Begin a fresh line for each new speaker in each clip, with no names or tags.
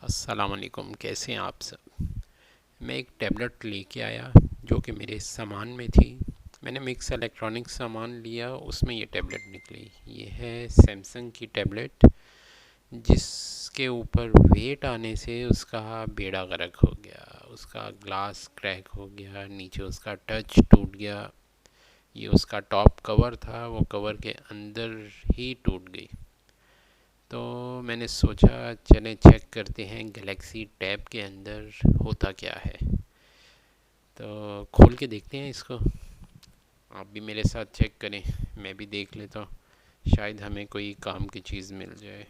अस्सलाम वालेकुम, कैसे हैं आप सब। मैं एक टैबलेट लेके आया जो कि मेरे सामान में थी। मैंने मिक्स इलेक्ट्रॉनिक सामान लिया, उसमें ये टैबलेट निकली। ये है सैमसंग की टैबलेट, जिसके ऊपर वेट आने से उसका बेड़ा गर्क हो गया, उसका ग्लास क्रैक हो गया, नीचे उसका टच टूट गया। ये उसका टॉप कवर था, वो कवर के अंदर ही टूट गई। तो मैंने सोचा चलें चेक करते हैं गैलेक्सी टैब के अंदर होता क्या है। तो खोल के देखते हैं इसको। आप भी मेरे साथ चेक करें, मैं भी देख लेता हूँ, शायद हमें कोई काम की चीज़ मिल जाए।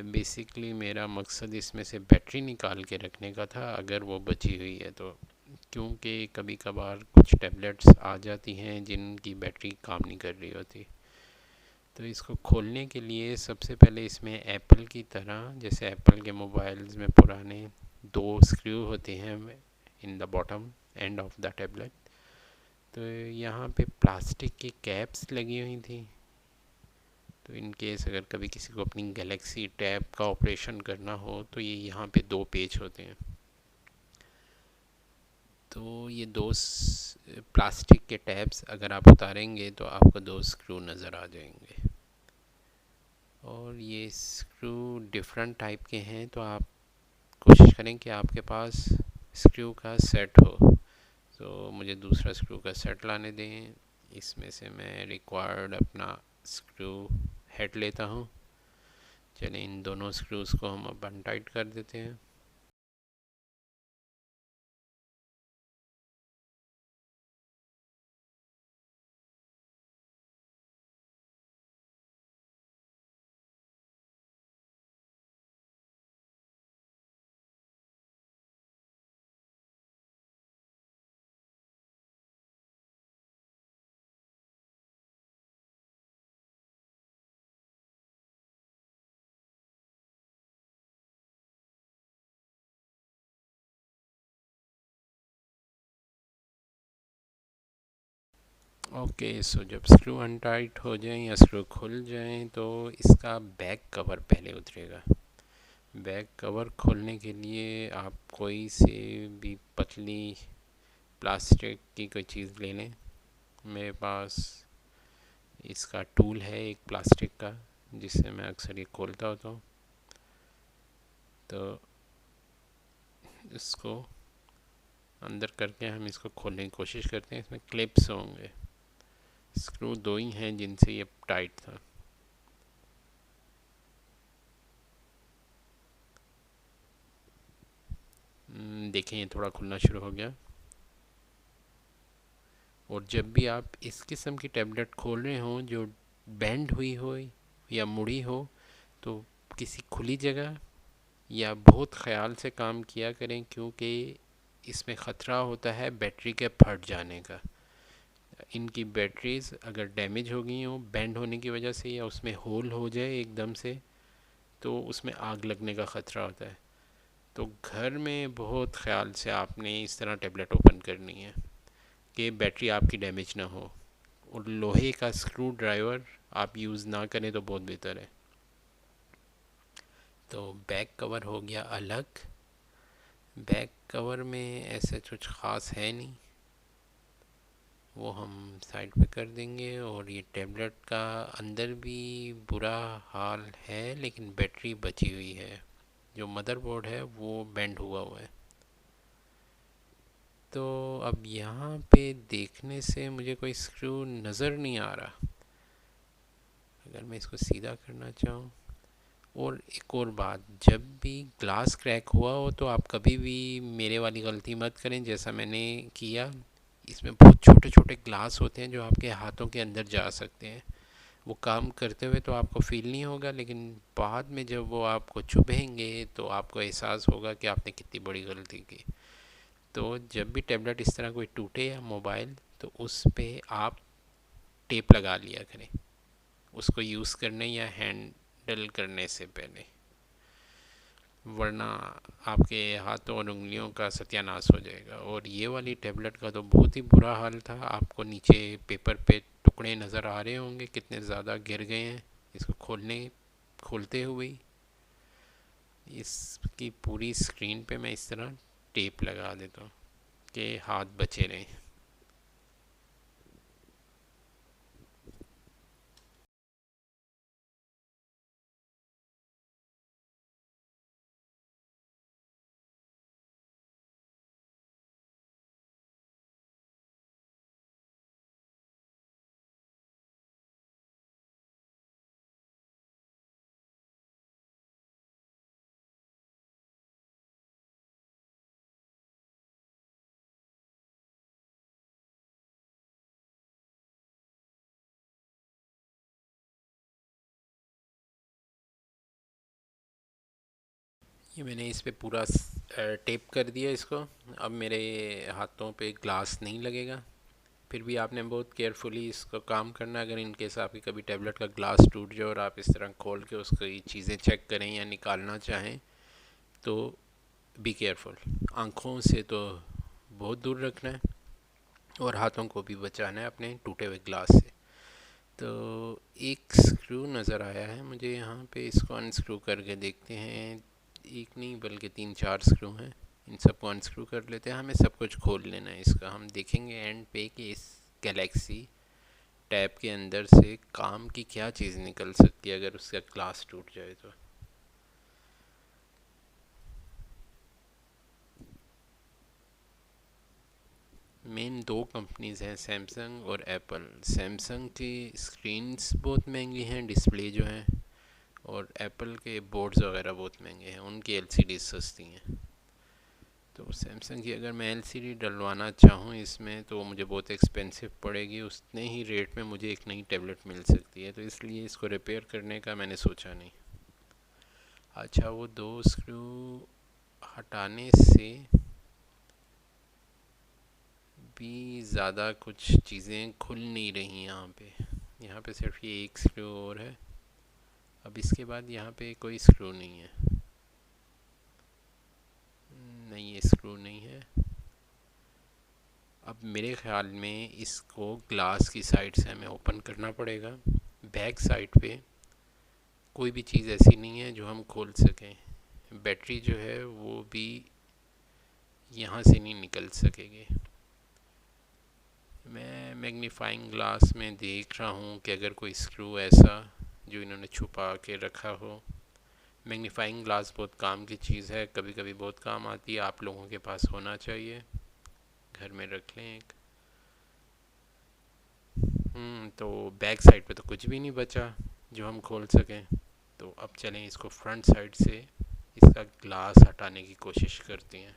बेसिकली मेरा मकसद इसमें से बैटरी निकाल के रखने का था, अगर वो बची हुई है तो। क्योंकि कभी कभार कुछ टैबलेट्स आ जाती हैं जिनकी बैटरी काम नहीं कर रही होती। तो इसको खोलने के लिए सबसे पहले इसमें एप्पल की तरह, जैसे एप्पल के मोबाइल्स में पुराने दो स्क्रू होते हैं in the bottom end of the tablet, तो यहाँ पे प्लास्टिक की कैप्स लगी हुई थी। तो इन केस अगर कभी किसी को अपनी गैलेक्सी टैब का ऑपरेशन करना हो तो ये यहाँ पे दो पेच होते हैं। तो ये दो प्लास्टिक के टैब्स अगर आप उतारेंगे तो आपको दो स्क्रू नज़र आ जाएंगे। और ये स्क्रू डिफरेंट टाइप के हैं, तो आप कोशिश करें कि आपके पास स्क्रू का सेट हो। तो मुझे दूसरा स्क्रू का सेट लाने दें। इसमें से मैं रिक्वायर्ड अपना स्क्रू हेड लेता हूँ। चलिए इन दोनों स्क्रूज़ को हम अब अनटाइट कर देते हैं। ओके, सो जब स्क्रू अनटाइट हो जाएं या स्क्रू खुल जाएं तो इसका बैक कवर पहले उतरेगा। बैक कवर खोलने के लिए आप कोई से भी पतली प्लास्टिक की कोई चीज़ ले लें। मेरे पास इसका टूल है एक प्लास्टिक का, जिससे मैं अक्सर ये खोलता होता हूँ। तो इसको अंदर करके हम इसको खोलने की कोशिश करते हैं। इसमें क्लिप्स होंगे, स्क्रू दो ही हैं जिनसे ये टाइट था। देखें ये थोड़ा खुलना शुरू हो गया। और जब भी आप इस किस्म की टैबलेट खोल रहे हों जो बेंड हुई हो या मुड़ी हो, तो किसी खुली जगह या बहुत ख्याल से काम किया करें, क्योंकि इसमें ख़तरा होता है बैटरी के फट जाने का। इनकी बैटरीज़ अगर डैमेज हो गई हों बेंड होने की वजह से, या उसमें होल हो जाए एकदम से, तो उसमें आग लगने का ख़तरा होता है। तो घर में बहुत ख्याल से आपने इस तरह टैबलेट ओपन करनी है कि बैटरी आपकी डैमेज ना हो। और लोहे का स्क्रू ड्राइवर आप यूज़ ना करें तो बहुत बेहतर है। तो बैक कवर हो गया अलग। बैक कवर में ऐसे कुछ ख़ास है नहीं, वो हम साइड पे कर देंगे। और ये टैबलेट का अंदर भी बुरा हाल है, लेकिन बैटरी बची हुई है। जो मदरबोर्ड है वो बेंड हुआ हुआ है। तो अब यहाँ पे देखने से मुझे कोई स्क्रू नज़र नहीं आ रहा। अगर मैं इसको सीधा करना चाहूँ, और एक और बात, जब भी ग्लास क्रैक हुआ हो तो आप कभी भी मेरे वाली गलती मत करें जैसा मैंने किया। इसमें बहुत छोटे छोटे ग्लास होते हैं जो आपके हाथों के अंदर जा सकते हैं। वो काम करते हुए तो आपको फील नहीं होगा, लेकिन बाद में जब वो आपको चुभेंगे तो आपको एहसास होगा कि आपने कितनी बड़ी गलती की। तो जब भी टैबलेट इस तरह कोई टूटे या मोबाइल, तो उस पर आप टेप लगा लिया करें उसको यूज़ करने या हैंडल करने से पहले, वरना आपके हाथों और उंगलियों का सत्यानाश हो जाएगा। और ये वाली टैबलेट का तो बहुत ही बुरा हाल था। आपको नीचे पेपर पे टुकड़े नज़र आ रहे होंगे कितने ज़्यादा गिर गए हैं इसको खोलते हुए ही। इसकी पूरी स्क्रीन पे मैं इस तरह टेप लगा देता हूँ कि हाथ बचे रहें। ये मैंने इस पे पूरा टेप कर दिया इसको। अब मेरे हाथों पे ग्लास नहीं लगेगा। फिर भी आपने बहुत केयरफुली इसको काम करना है। अगर इन केस आपकी कभी टैबलेट का ग्लास टूट जाए और आप इस तरह खोल के उसकी चीज़ें चेक करें या निकालना चाहें तो बी केयरफुल। आँखों से तो बहुत दूर रखना है और हाथों को भी बचाना है अपने टूटे हुए ग्लास से। तो एक स्क्रू नज़र आया है मुझे यहाँ पे, इसको अनस्क्रू करके देखते हैं। एक नहीं बल्कि 3-4 स्क्रू हैं, इन सबको अनस्क्रू कर लेते हैं। हमें सब कुछ खोल लेना है इसका। हम देखेंगे एंड पे कि इस गैलेक्सी टैब के अंदर से काम की क्या चीज़ निकल सकती है अगर उसका ग्लास टूट जाए तो। मेन दो कंपनीज़ हैं, सैमसंग और एप्पल। सैमसंग की स्क्रीन्स बहुत महंगी हैं, डिस्प्ले जो हैं, और एप्पल के बोर्ड्स वगैरह बहुत महंगे हैं, उनकी एलसीडी सस्ती हैं। तो सैमसंग की अगर मैं एलसीडी डलवाना चाहूँ इसमें तो मुझे बहुत एक्सपेंसिव पड़ेगी। उतने ही रेट में मुझे एक नई टैबलेट मिल सकती है, तो इसलिए इसको रिपेयर करने का मैंने सोचा नहीं। अच्छा, वो दो स्क्रू हटाने से भी ज़्यादा कुछ चीज़ें खुल नहीं रही यहाँ पे सिर्फ ये एक स्क्रू और है। अब इसके बाद यहाँ पे कोई स्क्रू नहीं है। नहीं, ये स्क्रू नहीं है। अब मेरे ख़्याल में इसको ग्लास की साइड से हमें ओपन करना पड़ेगा। बैक साइड पे कोई भी चीज़ ऐसी नहीं है जो हम खोल सकें। बैटरी जो है वो भी यहाँ से नहीं निकल सकेगी। मैं मैग्नीफाइंग ग्लास में देख रहा हूँ कि अगर कोई स्क्रू ऐसा जो इन्होंने छुपा के रखा हो। मैग्नीफाइंग ग्लास बहुत काम की चीज़ है, कभी कभी बहुत काम आती है। आप लोगों के पास होना चाहिए, घर में रख लें एक। तो बैक साइड पे तो कुछ भी नहीं बचा जो हम खोल सकें। तो अब चलें इसको फ्रंट साइड से इसका ग्लास हटाने की कोशिश करते हैं।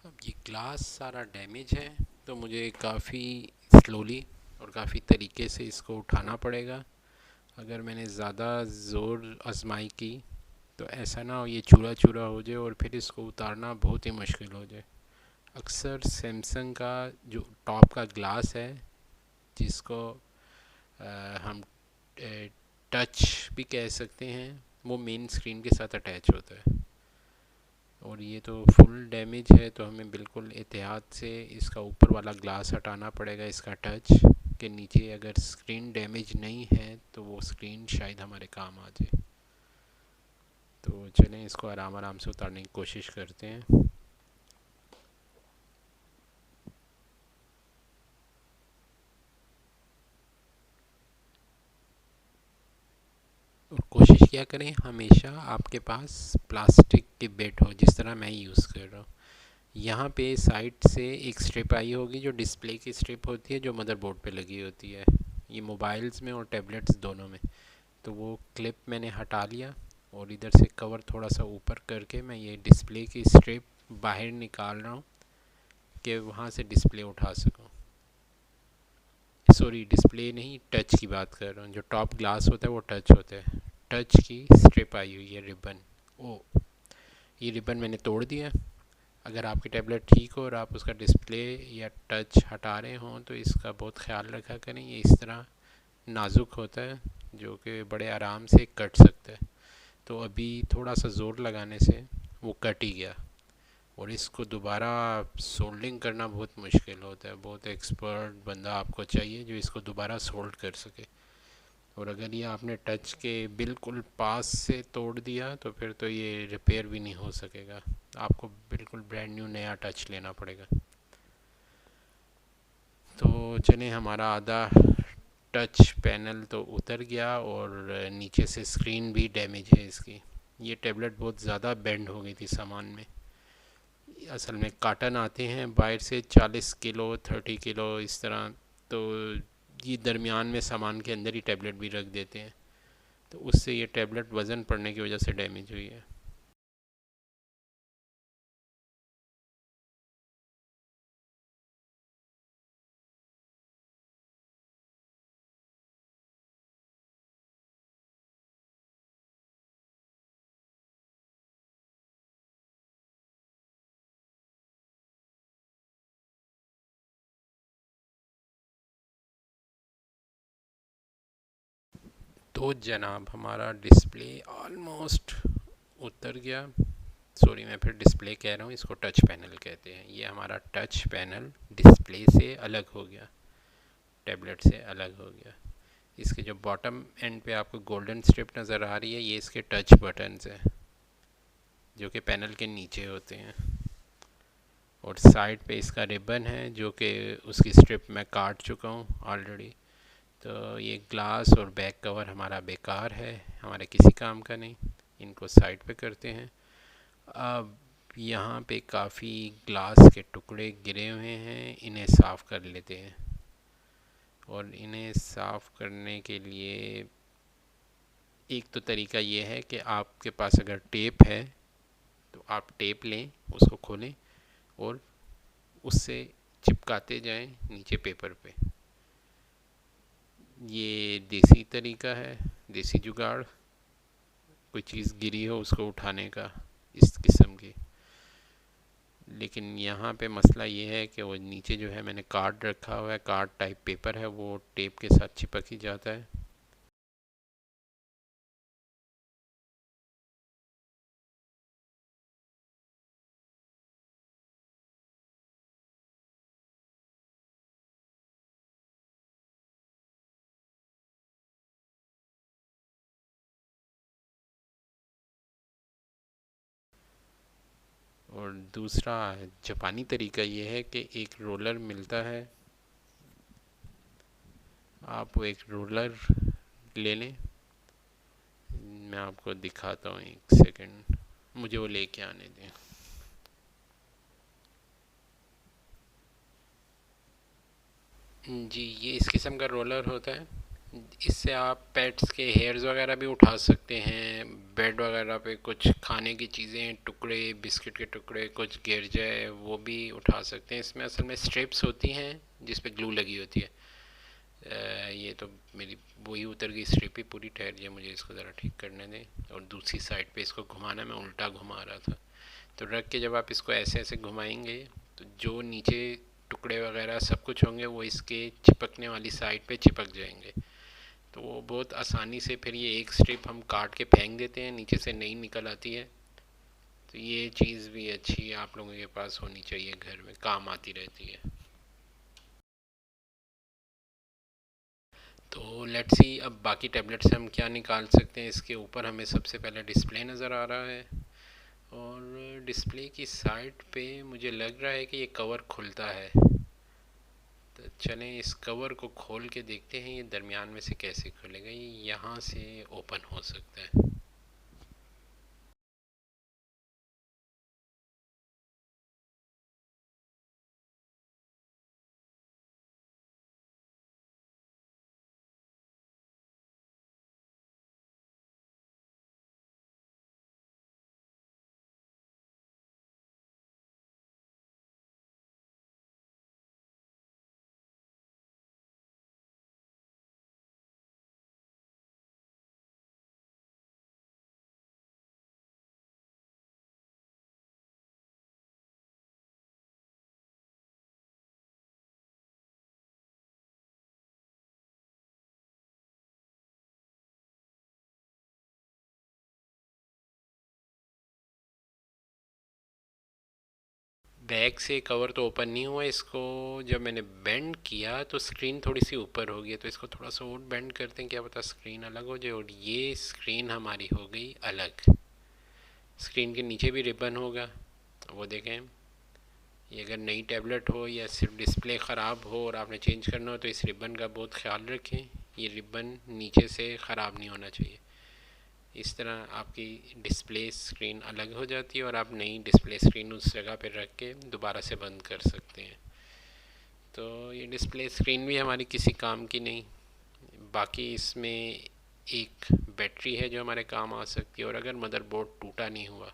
अब ये ग्लास सारा डैमेज है, तो मुझे काफ़ी स्लोली और काफ़ी तरीके से इसको उठाना पड़ेगा। अगर मैंने ज़्यादा ज़ोर आजमाई की तो ऐसा ना हो ये चूरा चूरा हो जाए और फिर इसको उतारना बहुत ही मुश्किल हो जाए। अक्सर सैमसंग का जो टॉप का ग्लास है, जिसको हम टच भी कह सकते हैं, वो मेन स्क्रीन के साथ अटैच होता है। और ये तो फुल डैमेज है, तो हमें बिल्कुल एहतियात से इसका ऊपर वाला ग्लास हटाना पड़ेगा। इसका टच के नीचे अगर स्क्रीन डैमेज नहीं है तो वो स्क्रीन शायद हमारे काम आ जाए। तो चलें इसको आराम आराम से उतारने की कोशिश करते हैं। और कोशिश किया करें, हमेशा आपके पास प्लास्टिक की बिट हो, जिस तरह मैं यूज़ कर रहा हूँ। यहाँ पे साइड से एक स्ट्रिप आई होगी जो डिस्प्ले की स्ट्रिप होती है, जो मदरबोर्ड पे लगी होती है, ये मोबाइल्स में और टैबलेट्स दोनों में। तो वो क्लिप मैंने हटा लिया और इधर से कवर थोड़ा सा ऊपर करके मैं ये डिस्प्ले की स्ट्रिप बाहर निकाल रहा हूँ कि वहाँ से डिस्प्ले उठा सकूँ। सॉरी, डिस्प्ले नहीं, टच की बात कर रहा हूँ। जो टॉप ग्लास होता है वो टच होता है, टच की स्ट्रिप आई हुई है, रिबन। ओ, ये रिबन मैंने तोड़ दिया। अगर आपकी टैबलेट ठीक हो और आप उसका डिस्प्ले या टच हटा रहे हों तो इसका बहुत ख्याल रखा करें। ये इस तरह नाजुक होता है जो कि बड़े आराम से कट सकता है। तो अभी थोड़ा सा ज़ोर लगाने से वो कट ही गया, और इसको दोबारा सोल्डिंग करना बहुत मुश्किल होता है। बहुत एक्सपर्ट बंदा आपको चाहिए जो इसको दोबारा सोल्ड कर सके। और अगर ये आपने टच के बिल्कुल पास से तोड़ दिया तो फिर तो ये रिपेयर भी नहीं हो सकेगा, आपको बिल्कुल ब्रांड न्यू नया टच लेना पड़ेगा। तो चलें, हमारा आधा टच पैनल तो उतर गया और नीचे से स्क्रीन भी डैमेज है इसकी। ये टैबलेट बहुत ज़्यादा बेंड हो गई थी सामान में। असल में कार्टन आते हैं बाहर से 40 किलो 30 किलो इस तरह, तो ये दरमियान में सामान के अंदर ही टैबलेट भी रख देते हैं, तो उससे ये टैबलेट वज़न पड़ने की वजह से डैमेज हुई है। तो जनाब, हमारा डिस्प्ले ऑलमोस्ट उतर गया। सॉरी, मैं फिर डिस्प्ले कह रहा हूँ, इसको टच पैनल कहते हैं। ये हमारा टच पैनल डिस्प्ले से अलग हो गया, टैबलेट से अलग हो गया। इसके जो बॉटम एंड पे आपको गोल्डन स्ट्रिप नज़र आ रही है, ये इसके टच बटन्स हैं जो कि पैनल के नीचे होते हैं। और साइड पे इसका रिबन है जो कि उसकी स्ट्रिप मैं काट चुका हूँ ऑलरेडी। तो ये ग्लास और बैक कवर हमारा बेकार है, हमारे किसी काम का नहीं। इनको साइड पे करते हैं। अब यहाँ पे काफ़ी ग्लास के टुकड़े गिरे हुए हैं, इन्हें साफ़ कर लेते हैं। और इन्हें साफ़ करने के लिए एक तो तरीका ये है कि आपके पास अगर टेप है तो आप टेप लें, उसको खोलें और उससे चिपकाते जाएं नीचे पेपर पे। ये देसी तरीका है, देसी जुगाड़। कोई चीज़ गिरी हो उसको उठाने का, इस किस्म की। लेकिन यहाँ पे मसला ये है कि वो नीचे जो है मैंने कार्ड रखा हुआ है, कार्ड टाइप पेपर है, वो टेप के साथ चिपक ही जाता है। और दूसरा जापानी तरीका ये है कि एक रोलर मिलता है, आप वो एक रोलर ले लें। मैं आपको दिखाता हूँ, एक सेकंड, मुझे वो लेके आने दें। जी, ये इस किस्म का रोलर होता है। इससे आप पेट्स के हेयर्स वगैरह भी उठा सकते हैं। बेड वगैरह पे कुछ खाने की चीज़ें, टुकड़े, बिस्किट के टुकड़े कुछ गिर जाए वो भी उठा सकते हैं। इसमें असल में स्ट्रिप्स होती हैं जिस पे ग्लू लगी होती है। ये तो मेरी वही उतर गई स्ट्रिप ही पूरी, ठहर जाए, मुझे इसको ज़रा ठीक करने दें। और दूसरी साइड पे इसको घुमाना, मैं उल्टा घुमा रहा था। तो रख के जब आप इसको ऐसे ऐसे घुमाएंगे तो जो नीचे टुकड़े वगैरह सब कुछ होंगे वो इसके चिपकने वाली साइड पे चिपक जाएंगे। तो वो बहुत आसानी से फिर ये एक स्ट्रिप हम काट के फेंक देते हैं, नीचे से नई निकल आती है। तो ये चीज़ भी अच्छी आप लोगों के पास होनी चाहिए, घर में काम आती रहती है। तो लेट्स सी, अब बाकी टैबलेट से हम क्या निकाल सकते हैं। इसके ऊपर हमें सबसे पहले डिस्प्ले नज़र आ रहा है, और डिस्प्ले की साइड पे मुझे लग रहा है कि ये कवर खुलता है। तो चलें इस कवर को खोल के देखते हैं ये दरमियान में से कैसे खुलेगा। ये यहाँ से ओपन हो सकता है। बैक से कवर तो ओपन नहीं हुआ, इसको जब मैंने बेंड किया तो स्क्रीन थोड़ी सी ऊपर हो गई, तो इसको थोड़ा सा और बेंड करते हैं, क्या पता स्क्रीन अलग हो जाए। और ये स्क्रीन हमारी हो गई अलग। स्क्रीन के नीचे भी रिबन होगा, वो देखें। ये अगर नई टैबलेट हो या सिर्फ डिस्प्ले ख़राब हो और आपने चेंज करना हो तो इस रिबन का बहुत ख्याल रखें। ये रिबन नीचे से ख़राब नहीं होना चाहिए। इस तरह आपकी डिस्प्ले स्क्रीन अलग हो जाती है और आप नई डिस्प्ले स्क्रीन उस जगह पर रख के दोबारा से बंद कर सकते हैं। तो ये डिस्प्ले स्क्रीन भी हमारी किसी काम की नहीं। बाकी इसमें एक बैटरी है जो हमारे काम आ सकती है, और अगर मदरबोर्ड टूटा नहीं हुआ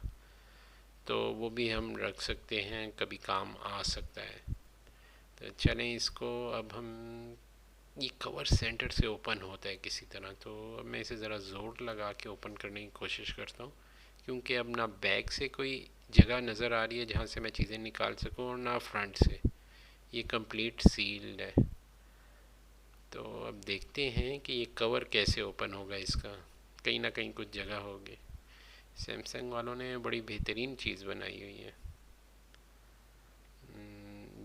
तो वो भी हम रख सकते हैं, कभी काम आ सकता है। तो चलें इसको, अब हम ये कवर सेंटर से ओपन होता है किसी तरह, तो अब मैं इसे ज़रा ज़ोर लगा के ओपन करने की कोशिश करता हूँ, क्योंकि अब ना बैक से कोई जगह नज़र आ रही है जहाँ से मैं चीज़ें निकाल सकूँ, और ना फ्रंट से। ये कंप्लीट सील्ड है। तो अब देखते हैं कि ये कवर कैसे ओपन होगा इसका। कहीं ना कहीं कुछ जगह होगी। सैमसंग वालों ने बड़ी बेहतरीन चीज़ बनाई हुई है।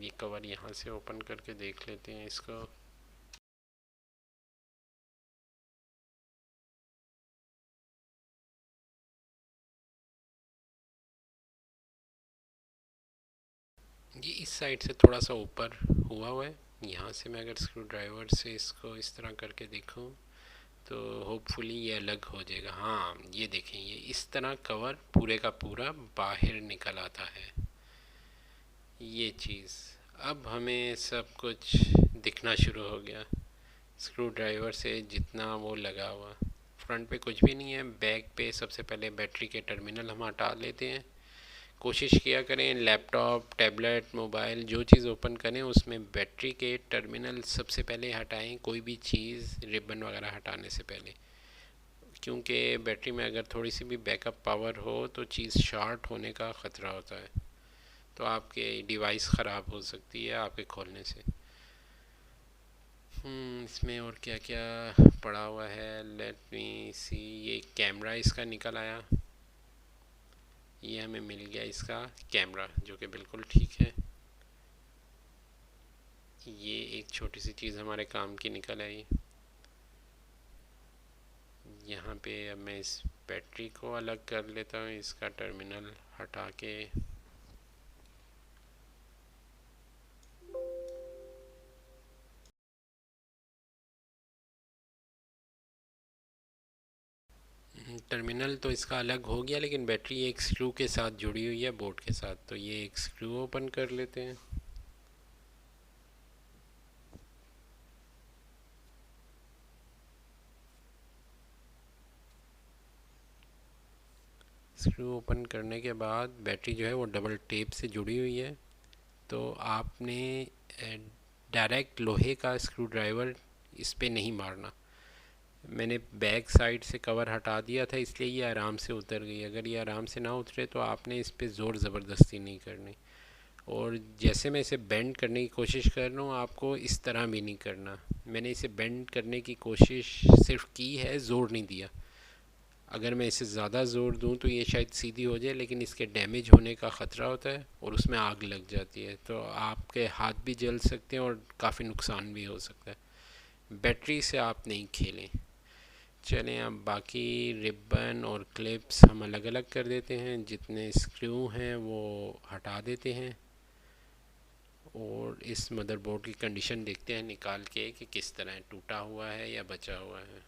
ये कवर यहाँ से ओपन करके देख लेते हैं इसको। ये इस साइड से थोड़ा सा ऊपर हुआ है। यहाँ से मैं अगर स्क्रू ड्राइवर से इसको इस तरह करके देखूँ तो होपफुली ये अलग हो जाएगा। हाँ, ये देखें, ये इस तरह कवर पूरे का पूरा बाहर निकल आता है। ये चीज़ अब हमें सब कुछ दिखना शुरू हो गया। स्क्रू ड्राइवर से जितना वो लगा हुआ, फ्रंट पे कुछ भी नहीं है। बैक पे सबसे पहले बैटरी के टर्मिनल हम हटा लेते हैं। कोशिश किया करें लैपटॉप, टैबलेट, मोबाइल, जो चीज़ ओपन करें उसमें बैटरी के टर्मिनल सबसे पहले हटाएं, कोई भी चीज़ रिबन वगैरह हटाने से पहले। क्योंकि बैटरी में अगर थोड़ी सी भी बैकअप पावर हो तो चीज़ शॉर्ट होने का ख़तरा होता है, तो आपके डिवाइस ख़राब हो सकती है आपके खोलने से। इसमें और क्या क्या पड़ा हुआ है, लेट मी सी। ये कैमरा इसका निकल आया। ये हमें मिल गया इसका कैमरा, जो कि बिल्कुल ठीक है। ये एक छोटी सी चीज़ हमारे काम की निकल आई। यहाँ पे अब मैं इस बैटरी को अलग कर लेता हूँ, इसका टर्मिनल हटा के। टर्मिनल तो इसका अलग हो गया, लेकिन बैटरी एक स्क्रू के साथ जुड़ी हुई है बोर्ड के साथ, तो ये एक स्क्रू ओपन कर लेते हैं। स्क्रू ओपन करने के बाद बैटरी जो है वो डबल टेप से जुड़ी हुई है, तो आपने डायरेक्ट लोहे का स्क्रू ड्राइवर इस पे नहीं मारना। मैंने बैक साइड से कवर हटा दिया था, इसलिए ये आराम से उतर गई। अगर ये आराम से ना उतरे तो आपने इस पे ज़ोर ज़बरदस्ती नहीं करनी। और जैसे मैं इसे बेंड करने की कोशिश कर रहा हूँ, आपको इस तरह भी नहीं करना। मैंने इसे बेंड करने की कोशिश सिर्फ की है, ज़ोर नहीं दिया। अगर मैं इसे ज़्यादा ज़ोर दूँ तो ये शायद सीधी हो जाए, लेकिन इसके डैमेज होने का ख़तरा होता है और उसमें आग लग जाती है, तो आपके हाथ भी जल सकते हैं और काफ़ी नुकसान भी हो सकता है। बैटरी से आप नहीं खेलें। चलें, अब बाकी रिबन और क्लिप्स हम अलग अलग कर देते हैं। जितने स्क्रू हैं वो हटा देते हैं, और इस मदरबोर्ड की कंडीशन देखते हैं निकाल के कि किस तरह टूटा हुआ है या बचा हुआ है।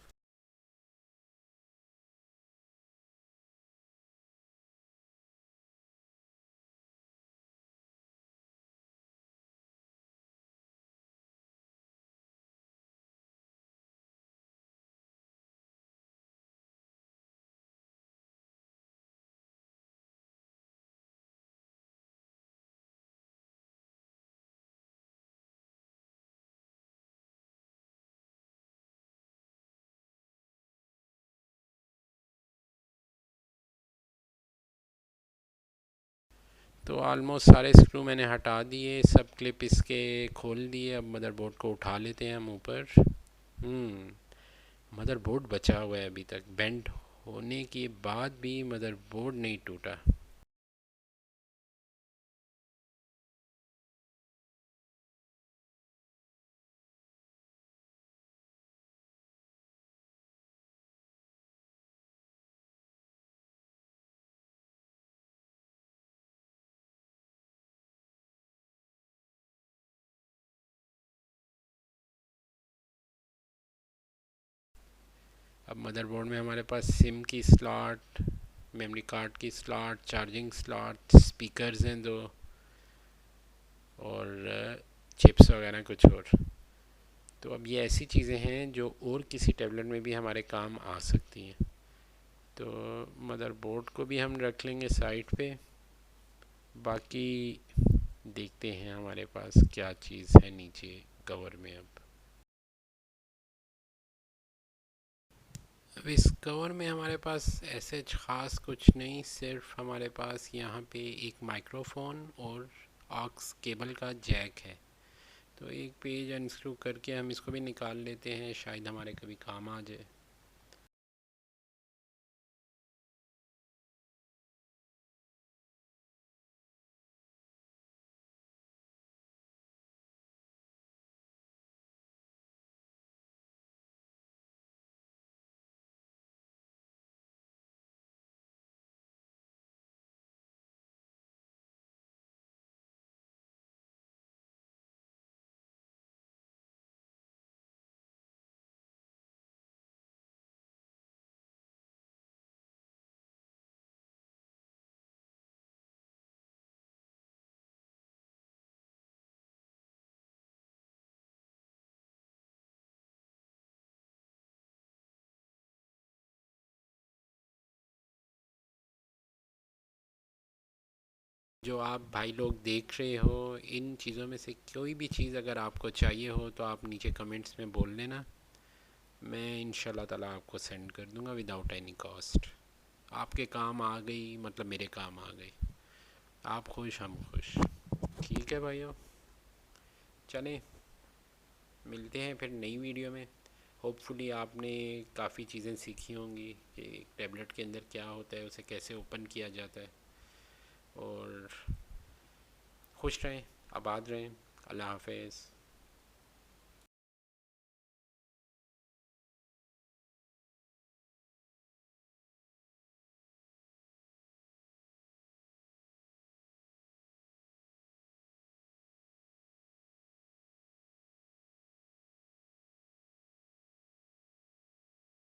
तो ऑलमोस्ट सारे स्क्रू मैंने हटा दिए, सब क्लिप इसके खोल दिए। अब मदरबोर्ड को उठा लेते हैं हम ऊपर। मदरबोर्ड बचा हुआ है अभी तक, बेंड होने के बाद भी मदरबोर्ड नहीं टूटा। अब मदरबोर्ड में हमारे पास सिम की स्लॉट, मेमोरी कार्ड की स्लॉट, चार्जिंग स्लॉट, स्पीकर्स हैं दो, और चिप्स वगैरह कुछ और। तो अब ये ऐसी चीज़ें हैं जो और किसी टैबलेट में भी हमारे काम आ सकती हैं। तो मदरबोर्ड को भी हम रख लेंगे साइड पे। बाकी देखते हैं हमारे पास क्या चीज़ है नीचे कवर में। अब इस कवर में हमारे पास ऐसे ख़ास कुछ नहीं, सिर्फ हमारे पास यहाँ पे एक माइक्रोफोन और ऑक्स केबल का जैक है। तो एक पेज अनस्क्रू करके हम इसको भी निकाल लेते हैं, शायद हमारे कभी काम आ जाए। जो आप भाई लोग देख रहे हो, इन चीज़ों में से कोई भी चीज़ अगर आपको चाहिए हो तो आप नीचे कमेंट्स में बोल लेना, मैं इंशाल्लाह ताला आपको सेंड कर दूंगा विदाउट एनी कॉस्ट। आपके काम आ गई मतलब मेरे काम आ गई। आप खुश हम खुश। ठीक है भाइयों, चलें मिलते हैं फिर नई वीडियो में। होपफुली आपने काफ़ी चीज़ें सीखी होंगी कि एक टैबलेट के अंदर क्या होता है, उसे कैसे ओपन किया जाता है। और खुश रहें, आबाद रहें। अल्लाह हाफ़िज़।